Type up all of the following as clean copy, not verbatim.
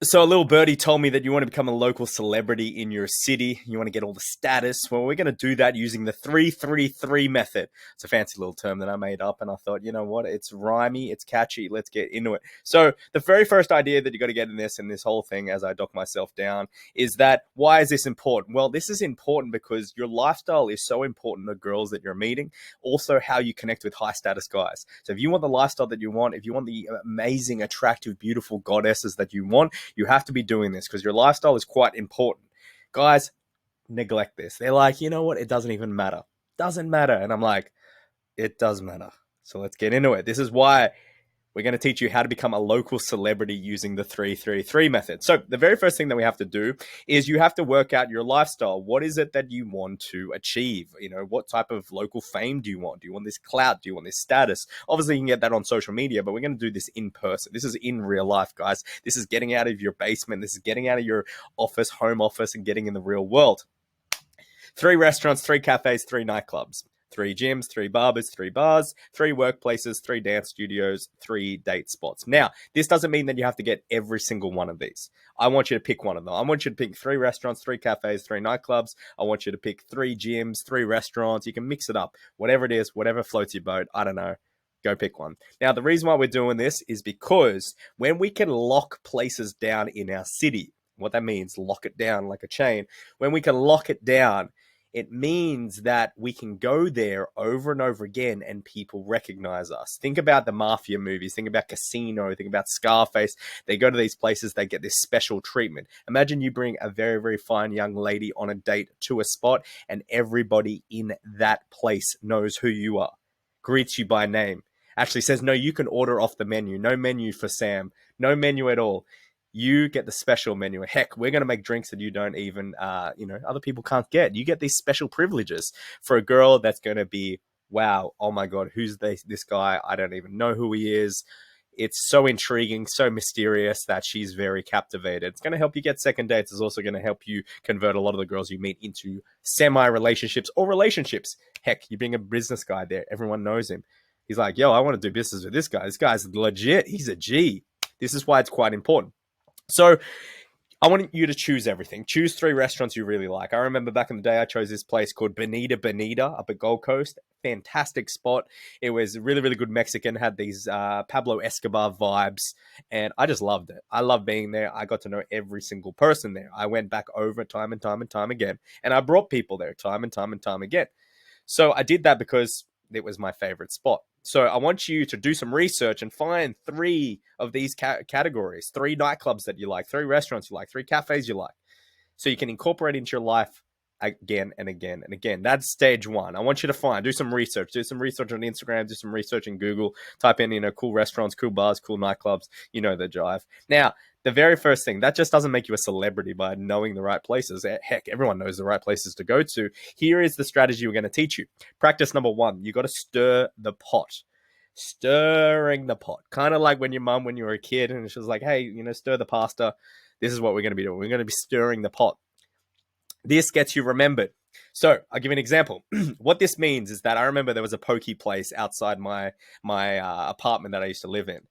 So a little birdie told me that you want to become a local celebrity in your city. You want to get all the status. Well, we're going to do that using the 333 method. It's a fancy little term that I made up, and I thought, you know what? It's rhymey, it's catchy. Let's get into it. So the very first idea that you got to get in this whole thing, as I dock myself down, is that why is this important? Well, this is important because your lifestyle is so important to girls that you're meeting. Also, how you connect with high status guys. So if you want the lifestyle that you want, if you want the amazing, attractive, beautiful goddesses that you want, you have to be doing this because your lifestyle is quite important. Guys neglect this. They're like, you know what? It doesn't even matter. Doesn't matter. And I'm like, it does matter. So let's get into it. This is why we're going to teach you how to become a local celebrity using the 333 method. So the very first thing that we have to do is you have to work out your lifestyle. What is it that you want to achieve? You know, what type of local fame do you want? Do you want this clout? Do you want this status? Obviously, you can get that on social media, but we're going to do this in person. This is in real life, guys. This is getting out of your basement. This is getting out of your office, home office, and getting in the real world. 3 restaurants, 3 cafes, 3 nightclubs. 3 gyms, 3 barbers, 3 bars, 3 workplaces, 3 dance studios, 3 date spots. Now, this doesn't mean that you have to get every single one of these. I want you to pick one of them. I want you to pick 3 restaurants, 3 cafes, 3 nightclubs. I want you to pick 3 gyms, 3 restaurants. You can mix it up. Whatever it is, whatever floats your boat. I don't know. Go pick one. Now, the reason why we're doing this is because when we can lock places down in our city, what that means, lock it down like a chain. When we can lock it down, it means that we can go there over and over again and people recognize us. Think about the mafia movies. Think about Casino. Think about Scarface. They go to these places, they get this special treatment. Imagine you bring a very, very fine young lady on a date to a spot and everybody in that place knows who you are, greets you by name, actually says, no, you can order off the menu. No menu for Sam. No menu at all. You get the special menu. Heck, we're going to make drinks that you don't even, other people can't get. You get these special privileges for a girl that's going to be, wow, oh my God, who's this guy? I don't even know who he is. It's so intriguing, so mysterious that she's very captivated. It's going to help you get second dates. It's also going to help you convert a lot of the girls you meet into semi-relationships or relationships. Heck, you bring a business guy there. Everyone knows him. He's like, yo, I want to do business with this guy. This guy's legit. He's a G. This is why it's quite important. So I want you to choose everything. Choose 3 restaurants you really like. I remember back in the day, I chose this place called Bonita up at Gold Coast. Fantastic spot. It was really, really good Mexican. Had these Pablo Escobar vibes, and I just loved it. I loved being there. I got to know every single person there. I went back over time and time and time again, and I brought people there time and time and time again. So I did that because it was my favorite spot. So I want you to do some research and find 3 of these categories, 3 nightclubs that you like, 3 restaurants you like, 3 cafes you like, so you can incorporate into your life again and again and again. That's stage 1. I want you to do some research on Instagram, do some research in Google, type in, cool restaurants, cool bars, cool nightclubs, you know the jive. Now, the very first thing, that just doesn't make you a celebrity by knowing the right places. Heck, everyone knows the right places to go to. Here is the strategy we're going to teach you. Practice number 1, you got to stir the pot. Stirring the pot. Kind of like when your mum, when you were a kid, and she was like, hey, stir the pasta. This is what we're going to be doing. We're going to be stirring the pot. This gets you remembered. So I'll give you an example. What this means is that I remember there was a pokey place outside my apartment that I used to live in.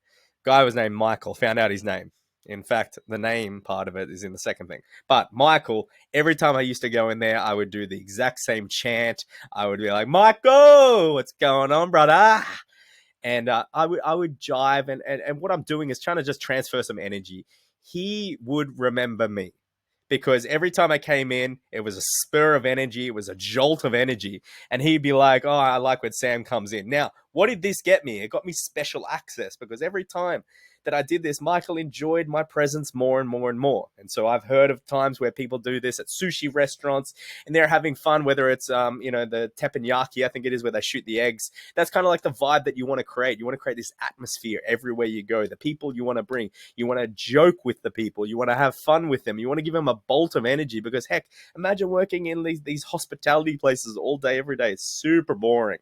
Guy was named Michael. Found out his name. In fact, the name part of it is in the second thing. But Michael, every time I used to go in there, I would do the exact same chant. I would be like, Michael, what's going on, brother? And I would jive, and what I'm doing is trying to just transfer some energy. He would remember me because every time I came in, it was a spur of energy. It was a jolt of energy. And he'd be like, oh, I like when Sam comes in. Now, what did this get me? It got me special access because every time that I did this, Michael enjoyed my presence more and more and more. And so I've heard of times where people do this at sushi restaurants and they're having fun, whether it's, the teppanyaki, I think it is, where they shoot the eggs. That's kind of like the vibe that you want to create. You want to create this atmosphere everywhere you go. The people you want to bring, you want to joke with the people. You want to have fun with them. You want to give them a bolt of energy because, heck, imagine working in these hospitality places all day, every day. It's super boring.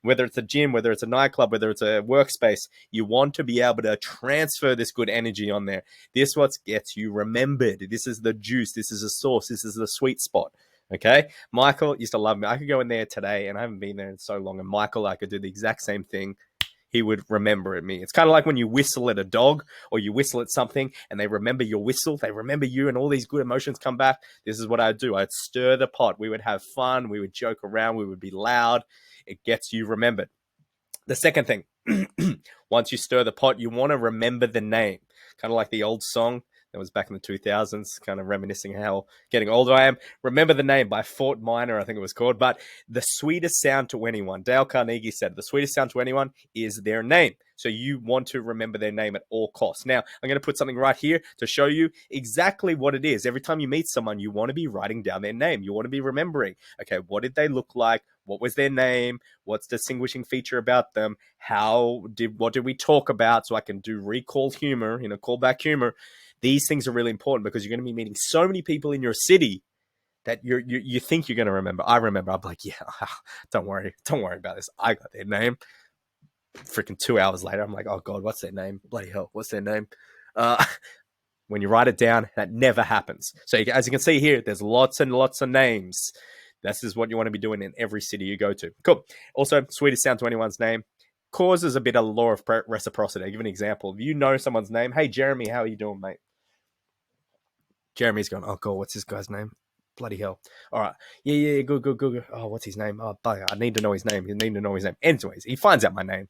Whether it's a gym, whether it's a nightclub, whether it's a workspace, you want to be able to transfer this good energy on there. This is what gets you remembered. This is the juice. This is the sauce. This is the sweet spot. Okay? Michael used to love me. I could go in there today, and I haven't been there in so long, and Michael, I could do the exact same thing. he would remember me. It's kind of like when you whistle at a dog or you whistle at something and they remember your whistle, they remember you, and all these good emotions come back. This is what I'd do. I'd stir the pot. We would have fun. We would joke around. We would be loud. It gets you remembered. The second thing, once you stir the pot, you want to remember the name. Kind of like the old song that was back in the 2000s, kind of reminiscing how getting older I am. Remember the Name by Fort Minor, I think it was called. But the sweetest sound to anyone, Dale Carnegie said, the sweetest sound to anyone is their name. So you want to remember their name at all costs. Now, I'm going to put something right here to show you exactly what it is. Every time you meet someone, you want to be writing down their name. You want to be remembering, okay, what did they look like? What was their name? What's the distinguishing feature about them? What did we talk about? So I can do recall humor, callback humor. These things are really important because you're going to be meeting so many people in your city that you think you're going to remember. I remember. I'm like, yeah, don't worry about this. I got their name. Freaking 2 hours later, I'm like, oh God, what's their name? Bloody hell, what's their name? When you write it down, that never happens. So as you can see here, there's lots and lots of names. This is what you want to be doing in every city you go to. Cool. Also, sweetest sound to anyone's name causes a bit of law of reciprocity. I'll give an example. If you know someone's name, hey, Jeremy, how are you doing, mate? Jeremy's going, oh, God, what's this guy's name? Bloody hell. All right. Yeah, good. Oh, what's his name? Oh, bugger. I need to know his name. Anyways, he finds out my name.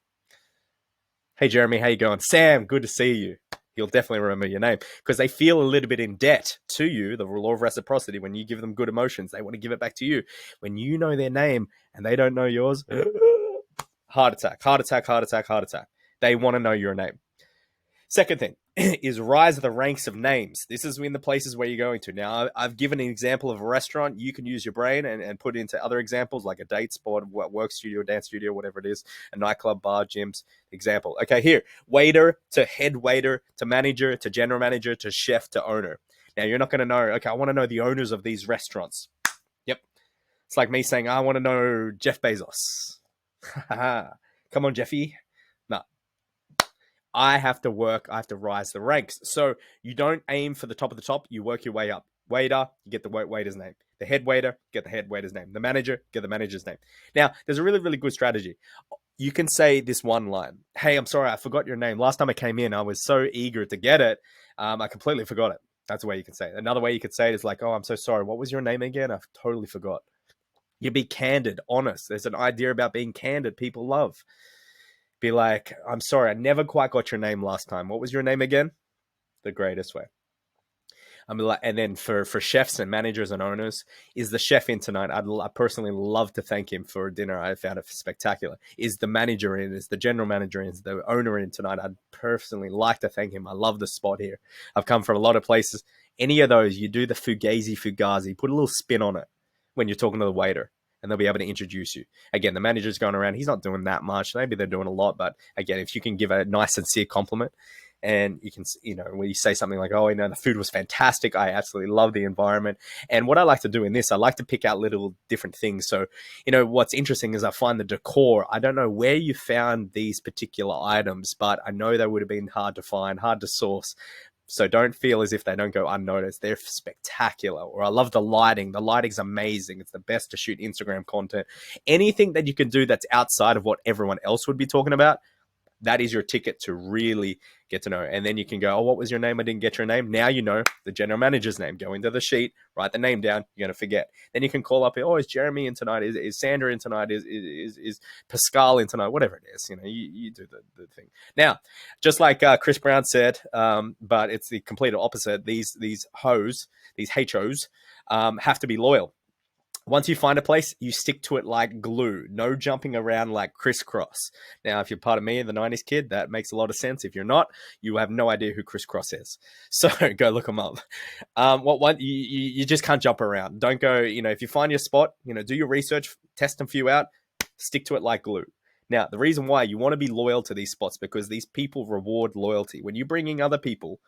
Hey, Jeremy, how you going? Sam, good to see you. He'll definitely remember your name because they feel a little bit in debt to you, the law of reciprocity. When you give them good emotions, they want to give it back to you. When you know their name and they don't know yours, heart attack. They want to know your name. Second thing is rise the ranks of names. This is in the places where you're going to. Now, I've given an example of a restaurant. You can use your brain and put it into other examples like a date spot, work studio, dance studio, whatever it is, a nightclub, bar, gyms, example. Okay, here, waiter to head waiter to manager to general manager to chef to owner. Now, you're not going to know, okay, I want to know the owners of these restaurants. Yep. It's like me saying, I want to know Jeff Bezos. Come on, Jeffy. No. I have to rise the ranks. So you don't aim for the top of the top, you work your way up. Waiter, you get the waiter's name. The head waiter, get the head waiter's name. The manager, get the manager's name. Now, there's a really, really good strategy. You can say this one line. Hey, I'm sorry, I forgot your name. Last time I came in, I was so eager to get it. I completely forgot it. That's the way you can say it. Another way you could say it is like, oh, I'm so sorry. What was your name again? I totally forgot. You be candid, honest. There's an idea about being candid people love. Be like, I'm sorry, I never quite got your name last time. What was your name again? The greatest way. And then for chefs and managers and owners, is the chef in tonight? I personally love to thank him for dinner. I found it spectacular. Is the manager in? Is the general manager in? Is the owner in tonight? I'd personally like to thank him. I love the spot here. I've come from a lot of places. Any of those, you do the fugazi, put a little spin on it when you're talking to the waiter. And they'll be able to introduce you. Again, the manager's going around. He's not doing that much. Maybe they're doing a lot. But again, if you can give a nice, sincere compliment and you can, when you say something like, oh, the food was fantastic. I absolutely love the environment. And what I like to do in this, I like to pick out little different things. So, what's interesting is I find the decor. I don't know where you found these particular items, but I know they would have been hard to find, hard to source. So don't feel as if they don't go unnoticed. They're spectacular. Or I love the lighting. The lighting's amazing. It's the best to shoot Instagram content. Anything that you can do that's outside of what everyone else would be talking about, that is your ticket to really get to know. And then you can go, oh, what was your name? I didn't get your name. Now you know the general manager's name. Go into the sheet, write the name down. You're going to forget. Then you can call up, oh, is Jeremy in tonight? Is Sandra in tonight? Is Pascal in tonight? Whatever it is. You do the thing. Now, just like Chris Brown said, but it's the complete opposite. These HOs, these HOs, have to be loyal. Once you find a place, you stick to it like glue. No jumping around like crisscross. Now, if you're part of me, the 90s kid, that makes a lot of sense. If you're not, you have no idea who crisscross is. So go look them up. You just can't jump around. Don't go, if you find your spot, do your research, test a few out, stick to it like glue. Now, the reason why you want to be loyal to these spots, because these people reward loyalty. When you're bringing other people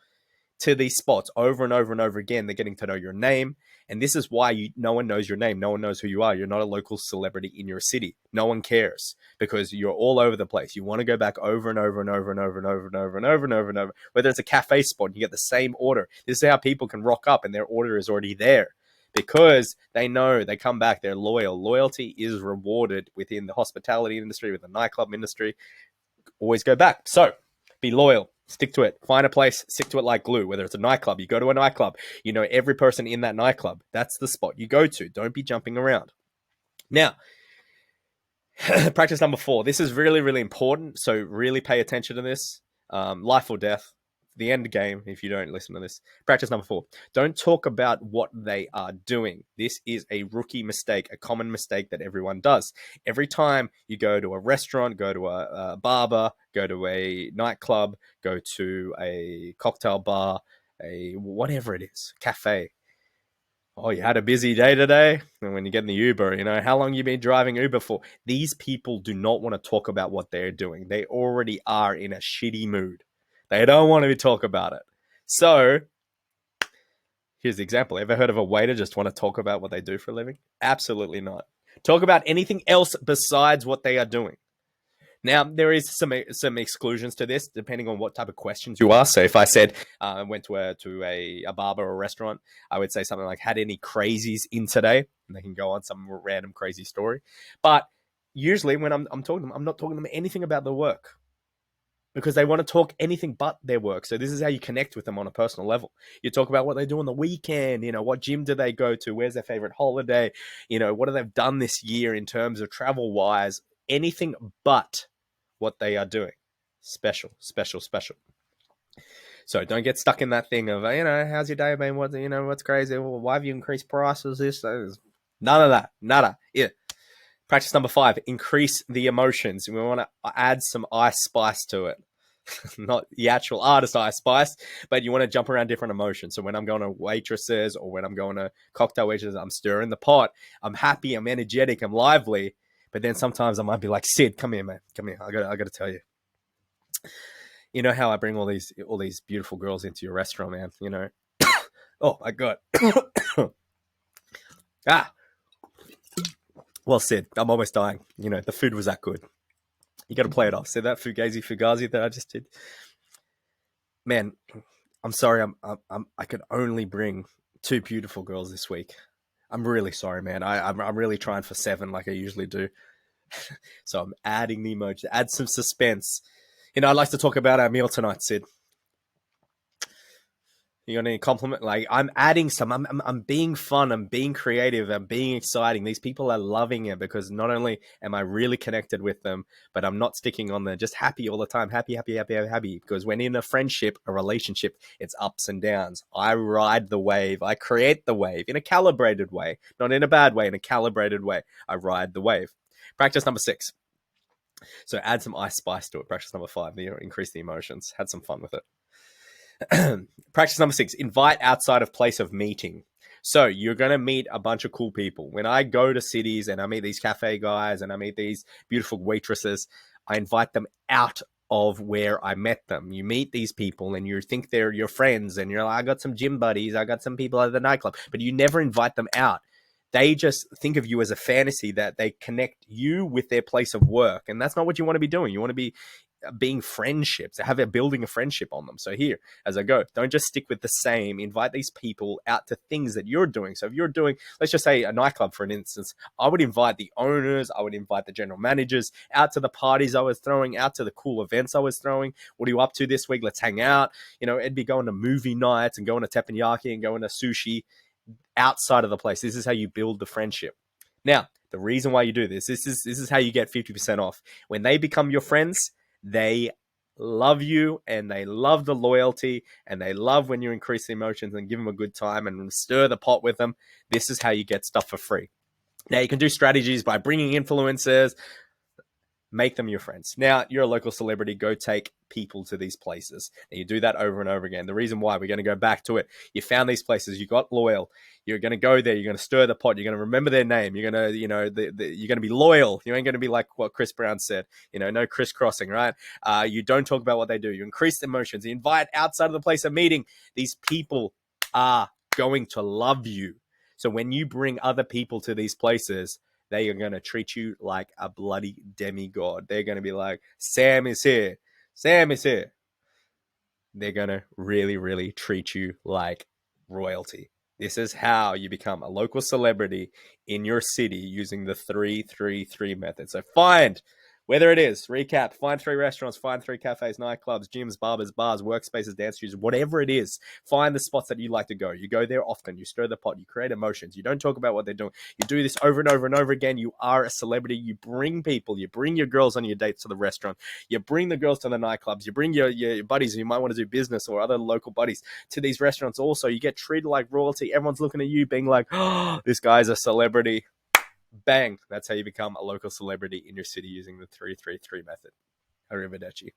to these spots over and over and over again, they're getting to know your name. And this is why no one knows your name. No one knows who you are. You're not a local celebrity in your city. No one cares because you're all over the place. You want to go back over and over and over and over and over and over and over and over and over. Whether it's a cafe spot, you get the same order. This is how people can rock up and their order is already there because they know they come back. They're loyal. Loyalty is rewarded within the hospitality industry, with the nightclub industry. always go back. So be loyal, stick to it, find a place, stick to it like glue. Whether it's a nightclub, you go to a nightclub, you know every person in that nightclub. That's the spot you go to. Don't be jumping around. Now, practice number 4. This is really, really important. So really pay attention to this. Life or death, the end game if you don't listen to this. Practice number 4. Don't talk about what they are doing. This is a rookie mistake, a common mistake that everyone does. Every time you go to a restaurant, go to a barber, go to a nightclub, go to a cocktail bar, a whatever it is, cafe. Oh, you had a busy day today? And when you get in the Uber, you know, how long you been driving Uber for? These people do not want to talk about what they're doing. They already are in a shitty mood. They don't want to talk about it. So, here's the example. Ever heard of a waiter just want to talk about what they do for a living? Absolutely not. Talk about anything else besides what they are doing. Now, there is some exclusions to this, depending on what type of questions you ask. So if I said I went to a barber or a restaurant, I would say something like, had any crazies in today? And they can go on some random crazy story. But usually when I'm talking to them, I'm not talking to them anything about the work, because they want to talk anything but their work. So this is how you connect with them on a personal level. You talk about what they do on the weekend, you know, what gym do they go to? Where's their favorite holiday? You know, what have they done this year in terms of travel-wise? Anything but what they are doing. Special, special, special. So don't get stuck in that thing of, you know, how's your day been? What, you know, what's crazy? Well, why have you increased prices? This, none of that. Nada. Yeah. Practice number 5, increase the emotions. We want to add some ice spice to it. Not the actual artist ice spice, but you want to jump around different emotions. So when I'm going to waitresses or when I'm going to cocktail waitresses, I'm stirring the pot. I'm happy, I'm energetic, I'm lively. But then sometimes I might be like, Sid, come here, man. Come here. I got to tell you. You know how I bring all these beautiful girls into your restaurant, man, you know? Oh my God. Well, Sid, I'm almost dying. You know, the food was that good. You got to play it off. See that fugazi that I just did? Man, I'm sorry. I could only bring 2 beautiful girls this week. I'm really sorry, man. I'm really trying for 7 like I usually do. So I'm adding the emoji, add some suspense. You know, I'd like to talk about our meal tonight, Sid. You got any compliment? Like, I'm adding some. I'm being fun. I'm being creative. I'm being exciting. These people are loving it because not only am I really connected with them, but I'm not sticking on there just happy all the time. Happy, happy, happy, happy. Because when in a friendship, a relationship, it's ups and downs. I ride the wave. I create the wave in a calibrated way, not in a bad way, in a calibrated way. I ride the wave. Practice number 6. So add some ice spice to it. Practice number 5. Increase the emotions. Had some fun with it. Practice number 6, invite outside of place of meeting. So you're going to meet a bunch of cool people. When I go to cities and I meet these cafe guys and I meet these beautiful waitresses, I invite them out of where I met them. You meet these people and you think they're your friends and you're like, I got some gym buddies, I got some people at the nightclub, but you never invite them out. They just think of you as a fantasy that they connect you with their place of work. And that's not what you want to be doing. You want to be being friendships, building a friendship on them. So here, as I go, don't just stick with the same. Invite these people out to things that you're doing. So if you're doing, let's just say a nightclub, for an instance, I would invite the owners, I would invite the general managers out to the parties I was throwing, out to the cool events I was throwing. What are you up to this week? Let's hang out. You know, it'd be going to movie nights and going to teppanyaki and going to sushi outside of the place. This is how you build the friendship. Now, the reason why you do this is how you get 50% off. When they become your friends, they love you and they love the loyalty and they love when you increase the emotions and give them a good time and stir the pot with them. This is how you get stuff for free. Now, you can do strategies by bringing influencers, make them your friends. Now, you're a local celebrity. Go take people to these places. And you do that over and over again. The reason why, we're going to go back to it. You found these places. You got loyal. You're going to go there. You're going to stir the pot. You're going to remember their name. You're going to, you know, you're going to be loyal. You ain't going to be like what Chris Brown said. You know, no crisscrossing, right? You don't talk about what they do. You increase emotions. You invite outside of the place of meeting. These people are going to love you. So when you bring other people to these places, they are going to treat you like a bloody demigod. They're going to be like, Sam is here. Sam is here. They're going to really, really treat you like royalty. This is how you become a local celebrity in your city using the 3-3-3 method. So find Whether it is, recap, find 3 restaurants, find 3 cafes, nightclubs, gyms, barbers, bars, workspaces, dance studios, whatever it is, find the spots that you like to go. You go there often, you stir the pot, you create emotions, you don't talk about what they're doing. You do this over and over and over again. You are a celebrity. You bring people, you bring your girls on your dates to the restaurant, you bring the girls to the nightclubs, you bring your buddies who you might want to do business or other local buddies to these restaurants also. You get treated like royalty. Everyone's looking at you being like, oh, this guy's a celebrity. Bang. That's how you become a local celebrity in your city using the 333 method. Arrivederci.